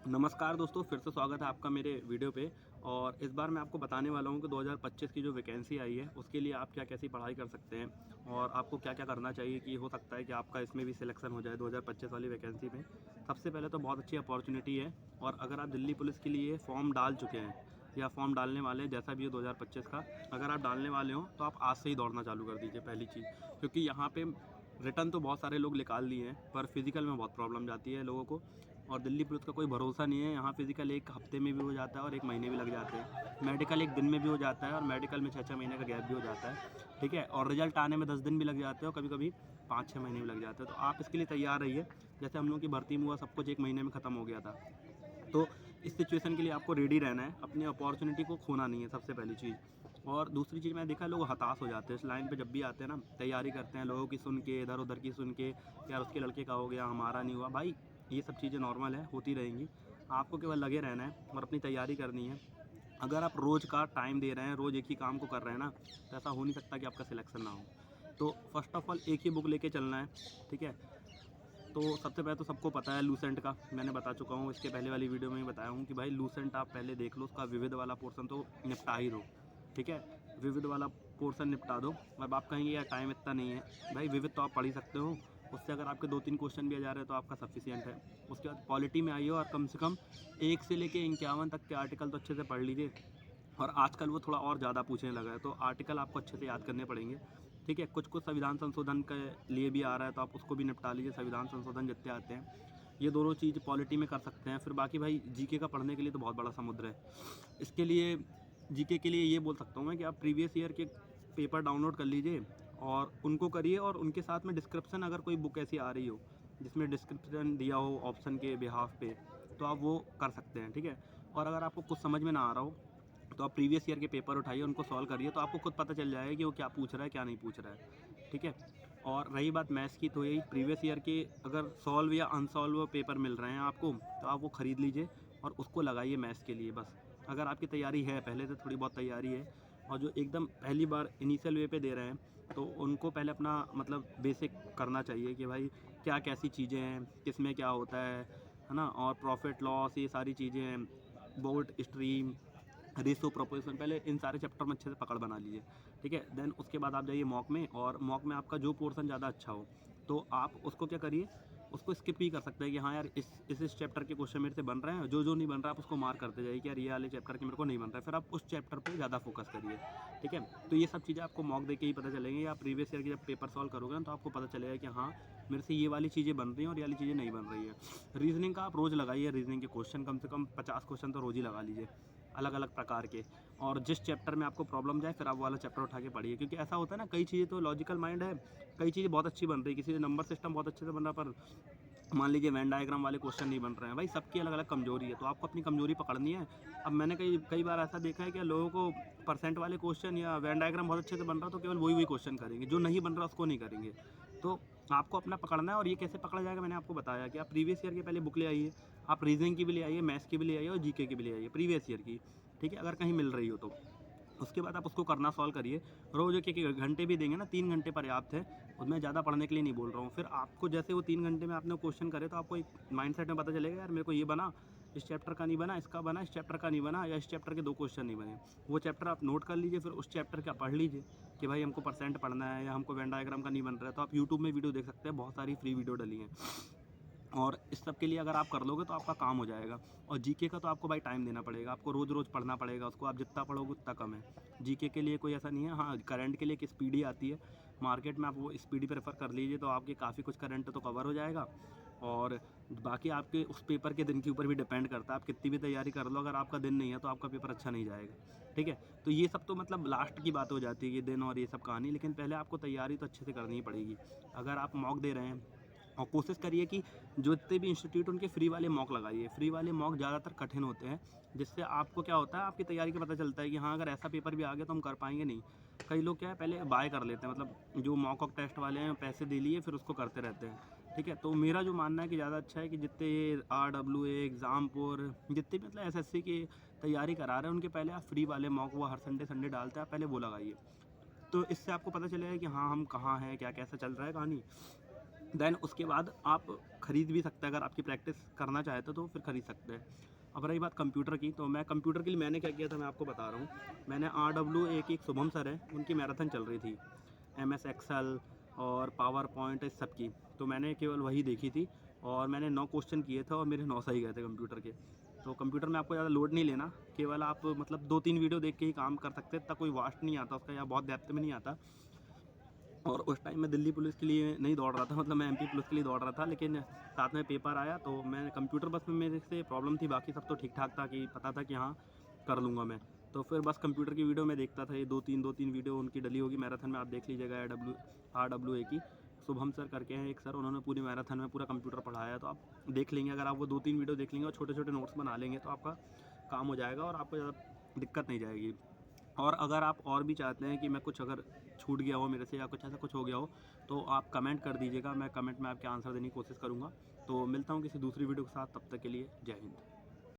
नमस्कार दोस्तों, फिर से स्वागत है आपका मेरे वीडियो पे। और इस बार मैं आपको बताने वाला हूँ कि 2025 की जो वैकेंसी आई है उसके लिए आप क्या कैसी पढ़ाई कर सकते हैं और आपको क्या क्या करना चाहिए कि हो सकता है कि आपका इसमें भी सिलेक्शन हो जाए 2025 वाली वैकेंसी में। सबसे पहले तो बहुत अच्छी अपॉर्चुनिटी है। और अगर आप दिल्ली पुलिस के लिए फॉर्म डाल चुके हैं या फॉर्म डालने वाले हैं, जैसा भी हो 2025 का, अगर आप डालने वाले हो तो आप आज से ही दौड़ना चालू कर दीजिए पहली चीज़। क्योंकि यहाँ पे रिटर्न तो बहुत सारे लोग निकाल लिए हैं पर फिजिकल में बहुत प्रॉब्लम जाती है लोगों को। और दिल्ली पुलिस का कोई भरोसा नहीं है। यहाँ फिजिकल एक हफ्ते में भी हो जाता है और एक महीने भी लग जाते हैं। मेडिकल एक दिन में भी हो जाता है और मेडिकल में 6-6 महीने का गैप भी हो जाता है। ठीक है, और रिजल्ट आने में 10 दिन भी लग जाते हैं और कभी कभी 5-6 महीने भी लग जाते हैं। तो आप इसके लिए तैयार रहिए। जैसे हम लोगों की भर्ती में हुआ, सब कुछ 1 महीने में ख़त्म हो गया था। तो इस सिचुएशन के लिए आपको रेडी रहना है, अपनी अपॉर्चुनिटी को खोना नहीं है, सबसे पहली चीज़। और दूसरी चीज़, मैंने देखा है लोग हताश हो जाते हैं इस लाइन पे जब भी आते हैं ना, तैयारी करते हैं लोगों की सुन के, इधर उधर की सुन के, यार उसके लड़के का हो गया, हमारा नहीं हुआ। भाई ये सब चीज़ें नॉर्मल है, होती रहेंगी। आपको केवल लगे रहना है और अपनी तैयारी करनी है। अगर आप रोज़ का टाइम दे रहे हैं, रोज़ एक ही काम को कर रहे हैं ना, तो ऐसा हो नहीं सकता कि आपका सिलेक्शन ना हो। तो फर्स्ट ऑफ ऑल एक ही बुक लेके चलना है। ठीक है, तो सबसे पहले तो सबको पता है लूसेंट का, मैंने बता चुका हूँ, इसके पहले वाली वीडियो में ही बताया हूँ कि भाई लूसेंट आप पहले देख लो, उसका विविध वाला पोर्शन तो निपटा ही दो। ठीक है, विविध वाला पोर्शन निपटा दो। अब आप कहेंगे यार टाइम इतना नहीं है, भाई विविध तो आप पढ़ ही सकते हो, उससे अगर आपके 2-3 क्वेश्चन भी आ जा रहे हैं तो आपका सफिशियंट है। उसके बाद पॉलिटी में आइए और कम से कम 1 से लेके 51 तक के आर्टिकल तो अच्छे से पढ़ लीजिए। और आजकल वो थोड़ा और ज़्यादा पूछने लगा है, तो आर्टिकल आपको अच्छे से याद करने पड़ेंगे। ठीक है, कुछ संविधान संशोधन के लिए भी आ रहा है तो आप उसको भी निपटा लीजिए, संविधान संशोधन जितने आते हैं। ये दोनों चीज़ पॉलिटी में कर सकते हैं। फिर बाकी भाई जीके का पढ़ने के लिए तो बहुत बड़ा समुद्र है। इसके लिए जीके के लिए ये बोल सकता हूँ मैं कि आप प्रीवियस ईयर के पेपर डाउनलोड कर लीजिए और उनको करिए, और उनके साथ में डिस्क्रिप्शन, अगर कोई बुक ऐसी आ रही हो जिसमें डिस्क्रिप्शन दिया हो ऑप्शन के बिहाफ पे, तो आप वो कर सकते हैं। ठीक है, और अगर आपको कुछ समझ में ना आ रहा हो तो आप प्रीवियस ईयर के पेपर उठाइए, उनको सॉल्व करिए, तो आपको खुद पता चल जाएगा कि वो क्या पूछ रहा है क्या नहीं पूछ रहा है। ठीक है, और रही बात मैथ्स की, तो यही प्रीवियस ईयर के अगर सॉल्व या अनसॉल्व पेपर मिल रहे हैं आपको, तो आप वो ख़रीद लीजिए और उसको लगाइए मैथ्स के लिए बस। अगर आपकी तैयारी है, पहले से थोड़ी बहुत तैयारी है, और जो एकदम पहली बार इनिशियल वे पे दे रहे हैं, तो उनको पहले अपना मतलब बेसिक करना चाहिए कि भाई क्या कैसी चीज़ें हैं, किस में क्या होता है ना, और प्रॉफिट लॉस, ये सारी चीज़ें हैं, बोर्ड स्ट्रीम, रेशो प्रोपोर्शन, पहले इन सारे चैप्टर में अच्छे से पकड़ बना लीजिए। ठीक है, देन उसके बाद आप जाइए मॉक में, और मॉक में आपका जो पोर्शन ज़्यादा अच्छा हो तो आप उसको क्या करिए, उसको स्किप भी कर सकते हैं कि हाँ यार इस चैप्टर के क्वेश्चन मेरे से बन रहे हैं, जो नहीं बन रहा आप उसको मार्क करते जाइए कि यार ये वाले चैप्टर के मेरे को नहीं बन रहा है, फिर आप उस चैप्टर पे ज़्यादा फोकस करिए। ठीक है, तो ये सब चीज़ें आपको मॉक देके ही पता चलेंगी, या प्रीवियस ईयर के जब पेपर सॉल्व करोगे ना तो आपको पता चलेगा कि हाँ मेरे से ये वाली चीज़ें बन रही हैं और ये वाली चीज़ें नहीं बन रही है। रीजनिंग का आप रोज़ लगाइए, रीजनिंग के क्वेश्चन कम से कम 50 क्वेश्चन तो रोज़ ही लगा लीजिए, अलग अलग प्रकार के। और जिस चैप्टर में आपको प्रॉब्लम जाए फिर आप वो वाला चैप्टर उठा के पढ़िए, क्योंकि ऐसा होता है ना, कई चीज़ें तो लॉजिकल माइंड है, कई चीज़ें बहुत अच्छी बन रही है, किसी नंबर सिस्टम बहुत अच्छे से बन रहा है, पर मान लीजिए वेन डायग्राम वाले क्वेश्चन नहीं बन रहे हैं। भाई सबकी अलग अलग कमजोरी है, तो आपको अपनी कमजोरी पकड़नी है। अब मैंने कई कई बार ऐसा देखा है कि लोगों को परसेंट वाले क्वेश्चन या वेन डायग्राम बहुत अच्छे से बन रहा है तो केवल वही वही क्वेश्चन करेंगे, जो नहीं बन रहा उसको नहीं करेंगे। तो आपको अपना पकड़ना है, और ये कैसे पकड़ा जाएगा मैंने आपको बताया कि आप प्रीवियस ईयर की पहले बुक ले आइए, आप रीजनिंग की भी ले आइए, मैथ्स की भी ले आइए और जीके की भी ले आइए प्रीवियस ईयर की। ठीक है, अगर कहीं मिल रही हो तो उसके बाद आप उसको करना सॉल्व करिए। रोज़ एक-एक घंटे भी देंगे ना, 3 घंटे पर्याप्त है, उसमें ज़्यादा पढ़ने के लिए नहीं बोल रहा हूँ। फिर आपको जैसे वो 3 घंटे में आपने क्वेश्चन करे तो आपको एक माइंडसेट में पता चलेगा, यार मेरे को ये बना, इस चैप्टर का नहीं बना, इसका बना, इस चैप्टर का नहीं बना, या इस चैप्टर के 2 क्वेश्चन नहीं बने। वो चैप्टर आप नोट कर लीजिए, फिर उस चैप्टर का पढ़ लीजिए कि भाई हमको परसेंट पढ़ना है या हमको वेन डायग्राम का नहीं बन रहा है, तो आप यूट्यूब में वीडियो देख सकते हैं, बहुत सारी फ्री वीडियो डली हैं। और इस सब के लिए अगर आप कर लोगे तो आपका काम हो जाएगा। और जीके का तो आपको भाई टाइम देना पड़ेगा, आपको रोज़-रोज़ पढ़ना पड़ेगा उसको, आप जितना पढ़ोगे उतना कम है। जीके के लिए कोई ऐसा नहीं है, हाँ करंट के लिए एक स्पीडी आती है, मार्केट में आप वो स्पीडी प्रेफ़र कर लीजिए तो आपके काफ़ी कुछ करंट तो कवर हो जाएगा। और बाकी आपके उस पेपर के दिन के ऊपर भी डिपेंड करता है, आप कितनी भी तैयारी कर लो, अगर आपका दिन नहीं है तो आपका पेपर अच्छा नहीं जाएगा। ठीक है, तो ये सब तो मतलब लास्ट की बात हो जाती है कि दिन और ये सब कहानी, लेकिन पहले आपको तैयारी तो अच्छे से करनी ही पड़ेगी। अगर आप मॉक दे रहे हैं और कोशिश करिए कि जो जितने भी इंस्टीट्यूट उनके फ्री वाले मॉक लगाइए। फ्री वाले मॉक ज़्यादातर कठिन होते हैं, जिससे आपको क्या होता है, आपकी तैयारी का पता चलता है कि हाँ अगर ऐसा पेपर भी आ गया तो हम कर पाएंगे नहीं। कई लोग क्या है, पहले बाय कर लेते हैं, मतलब जो मॉक ऑफ टेस्ट वाले हैं पैसे दे लिए फिर उसको करते रहते हैं। ठीक है, तो मेरा जो मानना है कि ज़्यादा अच्छा है कि जितने RWA एग्ज़ामपुर, जितने भी मतलब SSC की तैयारी करा रहे हैं, उनके पहले आप फ्री वाले मॉक वो हर संडे संडे डालते हैं, आप पहले वो लगाइए। तो इससे आपको पता चलेगा कि हाँ हम कहाँ हैं, क्या कैसा चल रहा है कहानी। देन उसके बाद आप ख़रीद भी सकते हैं, अगर आपकी प्रैक्टिस करना चाहते तो फिर ख़रीद सकते हैं। अब रही बात कंप्यूटर की, तो मैं कंप्यूटर के लिए मैंने क्या किया था मैं आपको बता रहा हूँ। मैंने RWA की एक शुभम सर है, उनकी मैराथन चल रही थी, MS एक्सेल और पावर पॉइंट इस सब की। तो मैंने केवल वही देखी थी और मैंने 9 क्वेश्चन किए थे और मेरे 9 सही गए थे कंप्यूटर के। तो कंप्यूटर में आपको ज़्यादा लोड नहीं लेना, केवल आप मतलब 2-3 वीडियो देख के ही काम कर सकते हैं, इतना कोई वास्ट नहीं आता उसका या बहुत डेप्थ में नहीं आता। और उस टाइम मैं दिल्ली पुलिस के लिए नहीं दौड़ रहा था, मतलब मैं MP पुलिस के लिए दौड़ रहा था, लेकिन साथ में पेपर आया तो मैं कंप्यूटर बस में मेरे से प्रॉब्लम थी, बाकी सब तो ठीक-ठाक था कि पता था कि हाँ, कर लूँगा मैं। तो फिर बस कंप्यूटर की वीडियो मैं देखता था, ये 2-3 वीडियो उनकी डली होगी मैराथन में, आप देख लीजिएगा RWA की। शुभम सर करके हैं एक सर, उन्होंने पूरी मैराथन में पूरा कंप्यूटर पढ़ाया है, तो आप देख लेंगे। अगर आप वो 2-3 वीडियो देख लेंगे और छोटे-छोटे नोट्स बना लेंगे तो आपका काम हो जाएगा और आपको ज़्यादा दिक्कत नहीं जाएगी। और अगर आप और भी चाहते हैं कि मैं कुछ अगर छूट गया हो मेरे से या कुछ ऐसा कुछ हो गया हो, तो आप कमेंट कर दीजिएगा, मैं कमेंट में आपके आंसर देने की कोशिश करूँगा। तो मिलता हूँ किसी दूसरी वीडियो के साथ, तब तक के लिए जय हिंद।